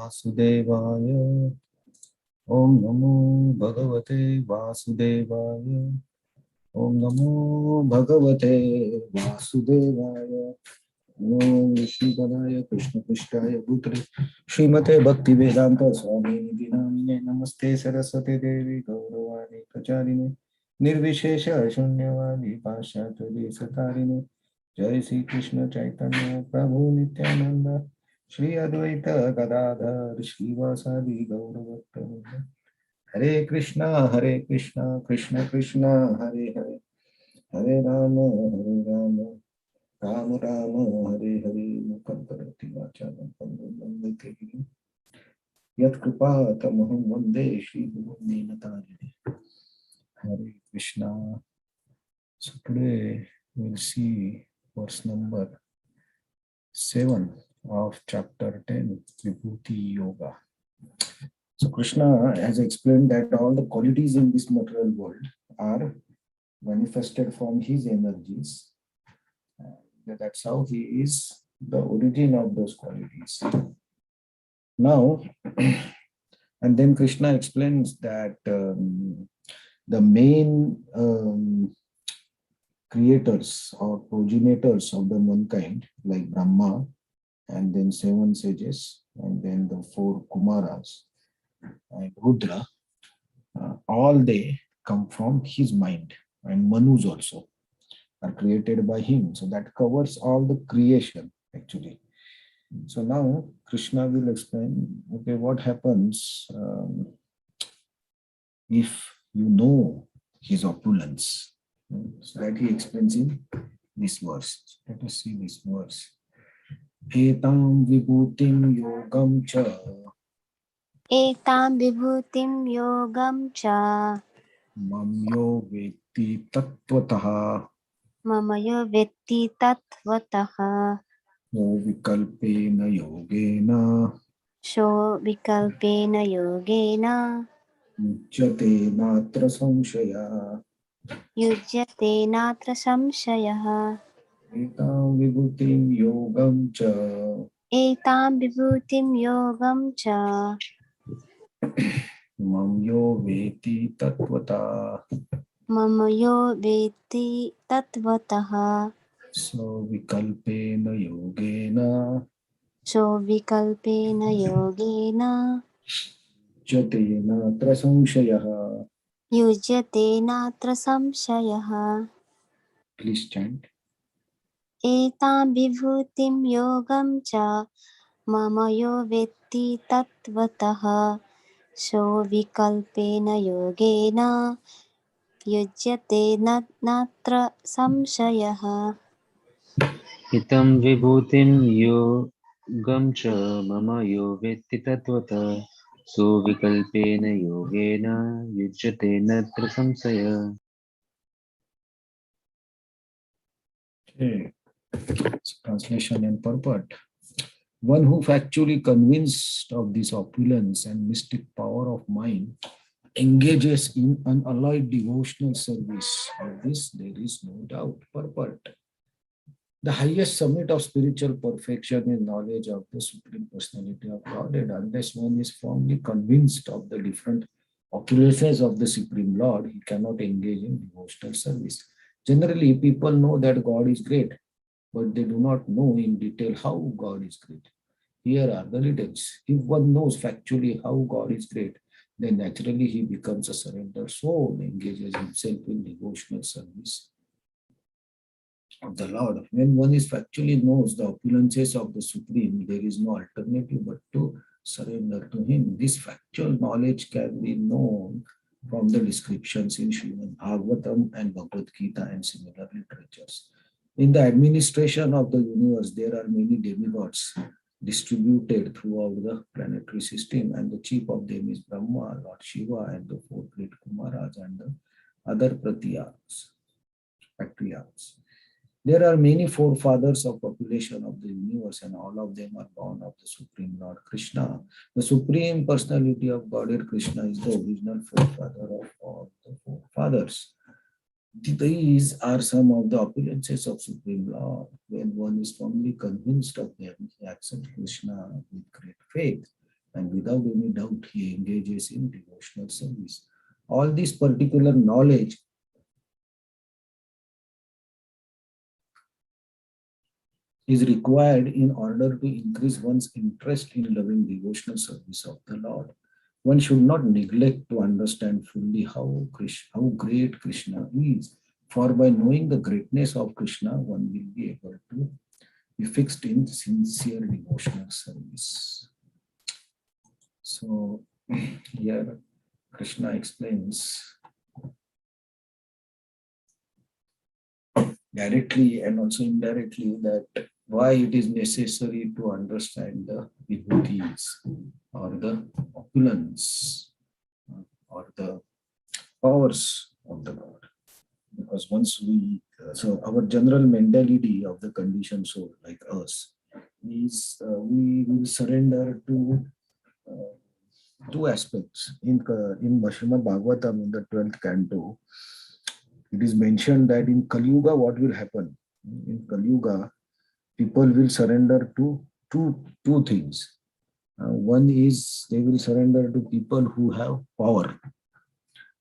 Vasudevaya. Om Namo Bhagavate Vasudevaya. Om Namo Bhagavate Vasudevaya. Om Vishnupadaya Krishna Krishnaya Bhutale Srimate Bhakti Vedanta Swami Dinamine Namaste Saraswati Devi Gauravani Pracharine Nirvishesha Shunyavadi Pashatari Satarine Jai Sri Krishna Chaitanya Prabhu Nityananda Shri Advaita Gadadhar Shivasadi Gauravata Hare Krishna Krishna Krishna Hare Hare Hare Rama Ram Ram Hare Hare Mukam Karati Vacharam Pandam Yat Kripa Tamaham Vande Shri Guru Ninatarine. Hare Krishna. So today we'll see verse number 7 of chapter 10, Vibhuti Yoga. So Krishna has explained that all the qualities in this material world are manifested from his energies. That's how he is the origin of those qualities. Now, and then Krishna explains that the main creators or progenitors of the mankind, like Brahma, and then 7 sages, and then the 4 Kumaras, and Rudra, all they come from his mind, and Manus also are created by him. So that covers all the creation actually. So now Krishna will explain, okay, what happens if you know his opulence. So that he explains in this verse. Let us see this verse. Etam vibhutim yogam cha. Etam vibhutim yogam cha. Mam yo veti tattvataha. Mama yo vetti tattvataha. So vikalpena yogena. So vikalpena yogena. Yujyate natra samshaya. Yujyate natra samshayah. Etam vibhutim yogam cha. Etam vibhutim yogam cha. Mam yo veti tattvata. Mama yo vetti tattvataha. So vikalpena yogena. So vikalpena yogena. Yujyate natra samshaya. Yujyate natra samshayah. Please chant. Etam vibhutim yogam cha. Mama yo vetti tattvataha. So vikalpena yogena. Yujyate natra samshayah. Itam vibhutim yogam cha mama yo vetti tattvata so vikalpena yogena yujyate natra samsaya. Okay. So translation and purport. One who factually convinced of this opulence and mystic power of mind engages in unalloyed devotional service. Of this there is no doubt. Purport. The highest summit of spiritual perfection is knowledge of the Supreme Personality of Godhead. Unless one is firmly convinced of the different opulences of the Supreme Lord, he cannot engage in devotional service. Generally, people know that God is great, but they do not know in detail how God is great. Here are the details. If one knows factually how God is great, then naturally he becomes a surrendered soul, engages himself in devotional service of the Lord. When one is factually knows the opulences of the Supreme, there is no alternative but to surrender to Him. This factual knowledge can be known from the descriptions in Srimad Bhagavatam and Bhagavad Gita and similar literatures. In the administration of the universe, there are many demigods distributed throughout the planetary system, and the chief of them is Brahma, Lord Shiva, and the 4 great Kumaras and the other patriarchs. There are many forefathers of population of the universe, and all of them are born of the Supreme Lord Krishna. The Supreme Personality of Godhead Krishna is the original forefather of all the forefathers. These are some of the opulences of Supreme Lord. When one is firmly convinced of them, he accepts Krishna with great faith. and without any doubt he engages in devotional service. All this particular knowledge is required in order to increase one's interest in loving devotional service of the Lord. One should not neglect to understand fully how great Krishna is, for by knowing the greatness of Krishna, one will be able to be fixed in sincere devotional service. So here Krishna explains directly and also indirectly that why it is necessary to understand the vibhutis or the opulence or the powers of the Lord. Because once so our general mentality of the conditioned soul like us is we will surrender to two aspects. In Srimad Bhagavatam in the 12th canto, it is mentioned that in Kali Yuga what will happen? In Kali Yuga, people will surrender to two things. One is they will surrender to people who have power,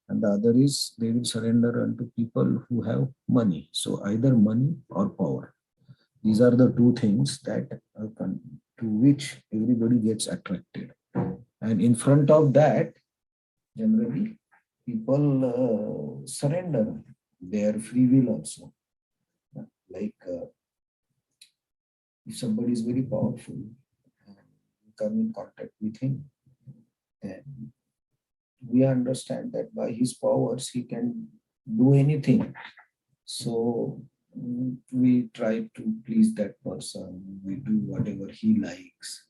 and the other is they will surrender unto people who have money. So either money or power. These are the two things that to which everybody gets attracted. And in front of that, generally, people surrender their free will also. Like if somebody is very powerful, you come in contact with him, then we understand that by his powers he can do anything. So we try to please that person, we do whatever he likes.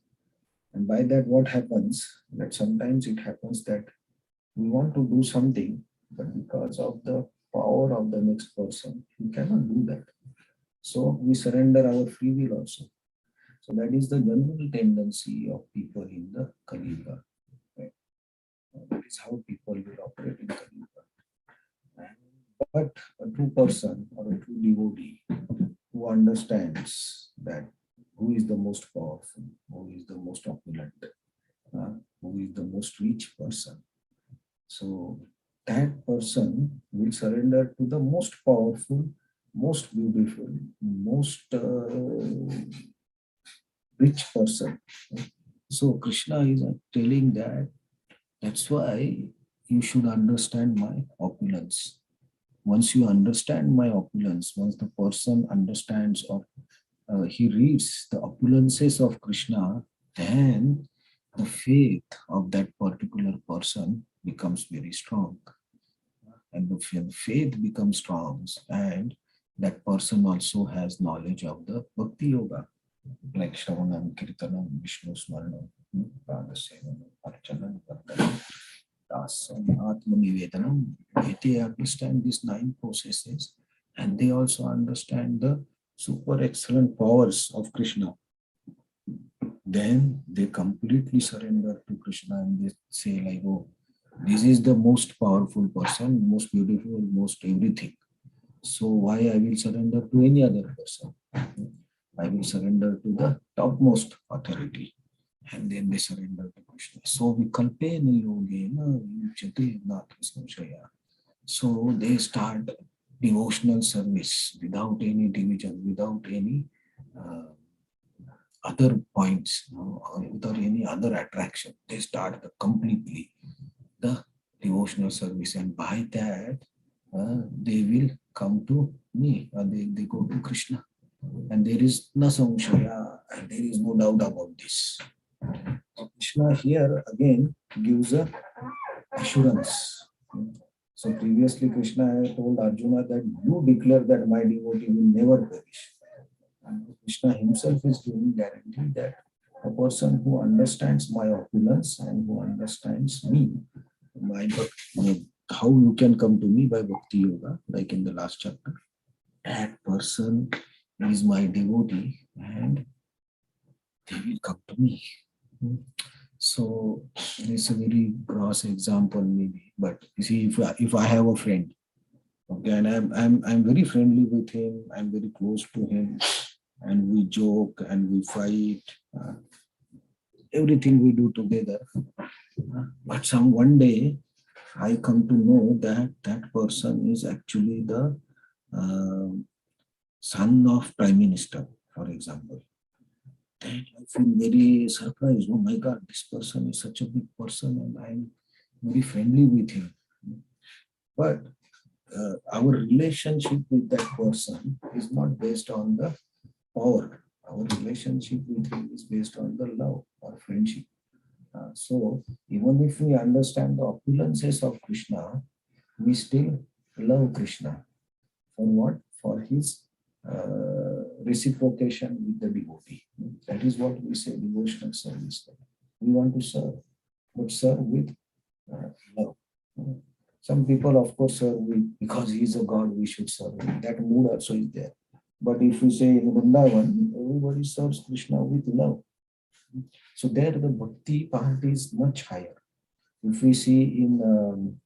And by that what happens, that sometimes it happens that we want to do something, but because of the power of the next person, we cannot do that. So we surrender our free will also. So that is the general tendency of people in the Kali Yuga. Right? That is how people will operate in Kali Yuga. But a true person or a true devotee who understands that who is the most powerful, who is the most opulent, who is the most rich person. So that person will surrender to the most powerful, most beautiful, most rich person. So Krishna is telling that that's why you should understand my opulence. Once you understand my opulence, once the person understands or he reads the opulences of Krishna, then the faith of that particular person becomes very strong. And the faith becomes strong, and that person also has knowledge of the Bhakti Yoga, like Shravanam, Kirtanam, Vishnu Smaranam, Pradasevanam, Archanam, Vardanam, Dasam, Atmanivedanam. They understand these 9 processes, and they also understand the super excellent powers of Krishna. Then they completely surrender to Krishna and they say like, oh, this is the most powerful person, most beautiful, most everything. So why I will surrender to any other person? I will surrender to the topmost authority. And then they surrender to Krishna. So vikalpena yogena yujyate natra samshaya. So they start devotional service without any division, without any other points, without any other attraction. They start completely the devotional service, and by that they will come to me, they go to Krishna, and there is no samshaya, and there is no doubt about this. So Krishna here again gives a assurance. So previously Krishna had told Arjuna that you declare that my devotee will never perish. And Krishna himself is giving guarantee that a person who understands my opulence and who understands me, how you can come to me by Bhakti Yoga, like in the last chapter, that person is my devotee and they will come to me. So it's a very gross example maybe, but you see, if I have a friend, okay, and I'm very friendly with him, I'm very close to him, and we joke and we fight, everything we do together. But some one day I come to know that that person is actually the uh, son of Prime Minister, for example. Then I feel very surprised. Oh my God, this person is such a big person and I'm very friendly with him. But our relationship with that person is not based on the power. Our relationship with him is based on the love or friendship. So even if we understand the opulences of Krishna, we still love Krishna. For what? For his reciprocation with the devotee. That is what we say devotional service. We want to serve, but serve with love. Some people, of course, serve with, because he is a God, we should serve him. That mood also is there. But if we say in Vrindavan, everybody serves Krishna with love. So there the bhakti part is much higher. If we see in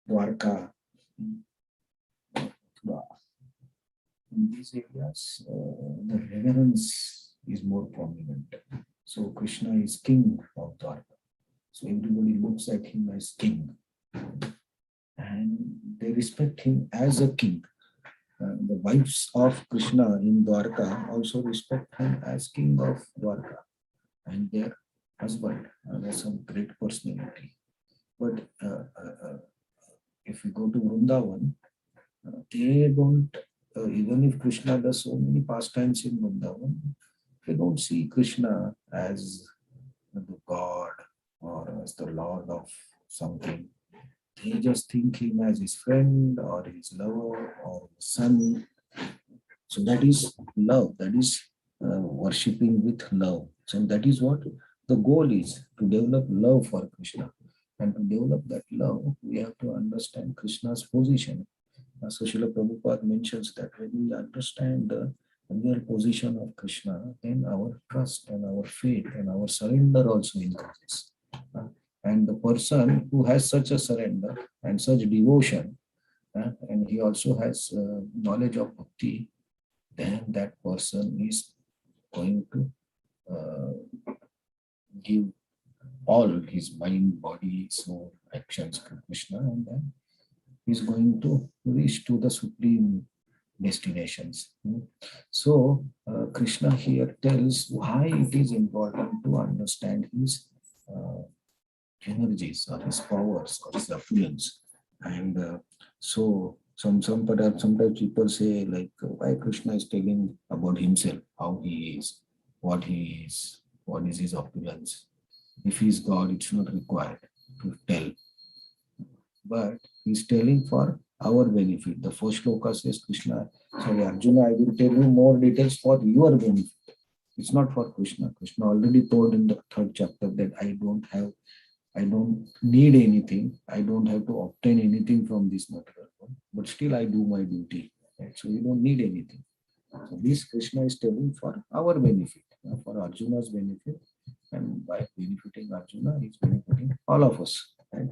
Dwarka, in these areas, the reverence is more prominent. So Krishna is king of Dwarka. So everybody looks at him as king. And they respect him as a king. The wives of Krishna in Dwarka also respect him as king of Dwarka. And their husband was some great personality. But if we go to Vrindavan, they don't, even if Krishna does so many pastimes in Vrindavan, they don't see Krishna as the God or as the Lord of something. They just think him as his friend or his lover or his son. So that is love. That is worshipping with love. So that is what the goal is, to develop love for Krishna. And to develop that love, we have to understand Krishna's position. So Srila Prabhupada mentions that when we understand the real position of Krishna, then our trust and our faith and our surrender also increases. And the person who has such a surrender and such devotion, and he also has knowledge of bhakti, then that person is going to give all his mind, body, soul, actions to Krishna, and then he's going to reach to the supreme destinations. So Krishna here tells why it is important to understand his energies or his powers or his affluence. And so sometimes people say like why Krishna is telling about himself, how he is, what is his opulence. If he is God, it's not required to tell. But he's telling for our benefit. The first shloka says Krishna, sorry, Arjuna, I will tell you more details for your benefit. It's not for Krishna. Krishna already told in the third chapter that I don't need anything. I don't have to obtain anything from this material world, but still I do my duty. Right? So you don't need anything. So this Krishna is telling for our benefit, for Arjuna's benefit, and by benefiting Arjuna, he's benefiting all of us. Right?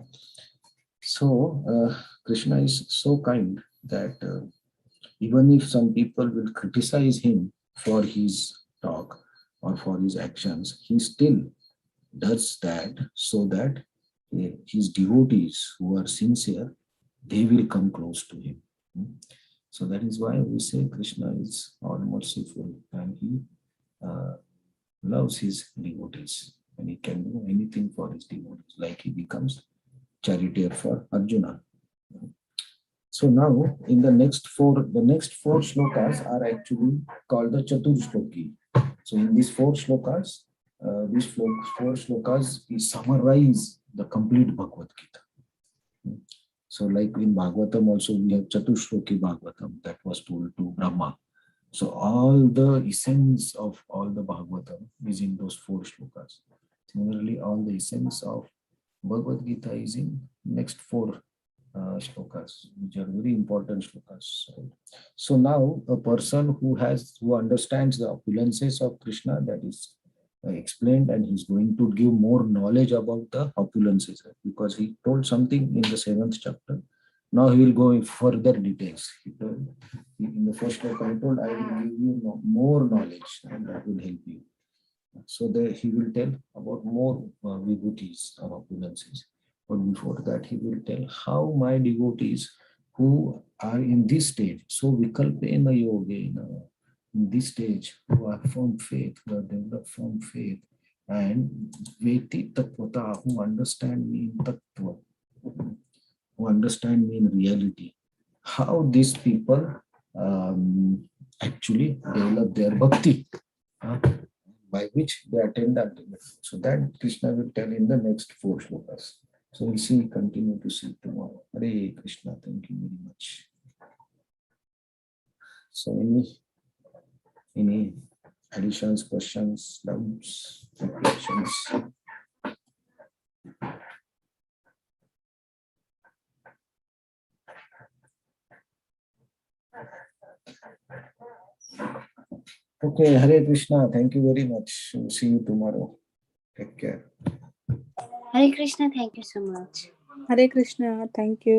So Krishna is so kind that even if some people will criticize him for his talk or for his actions, he still does that so that his devotees who are sincere, they will come close to him. So that is why we say Krishna is all merciful and he loves his devotees and he can do anything for his devotees, like he becomes charioteer for Arjuna. So now in the next four shlokas are actually called the Chatur Shloki. So in these four shlokas, four shlokas summarize the complete Bhagavad Gita. So like in Bhagavatam also we have Chatushloki Bhagavatam that was told to Brahma. So all the essence of all the Bhagavatam is in those four shlokas. Similarly, all the essence of Bhagavad Gita is in next four shlokas, which are very important shlokas. So now a person who understands the opulences of Krishna, that is explained, and he's going to give more knowledge about the opulences because he told something in the 7th chapter. Now he will go in further details. He told, in the first shloka, I told I will give you more knowledge and that will help you. So there he will tell about more vibhutis or opulences. But before that, he will tell how my devotees who are in this stage, so vikalpena yogena, in this stage, who are from faith, who are developed from faith, and veti tattvata, who understand me in tattva, who understand me in reality, how these people actually develop their bhakti, uh, by which they attain the ultimate. So that Krishna will tell in the next 4 shlokas. So we'll see, continue to see tomorrow. Hare Krishna, thank you very much. So any additions, questions, doubts, reflections? Okay, Hare Krishna, thank you very much. We'll see you tomorrow. Take care. Hare Krishna, thank you so much. Hare Krishna. Thank you.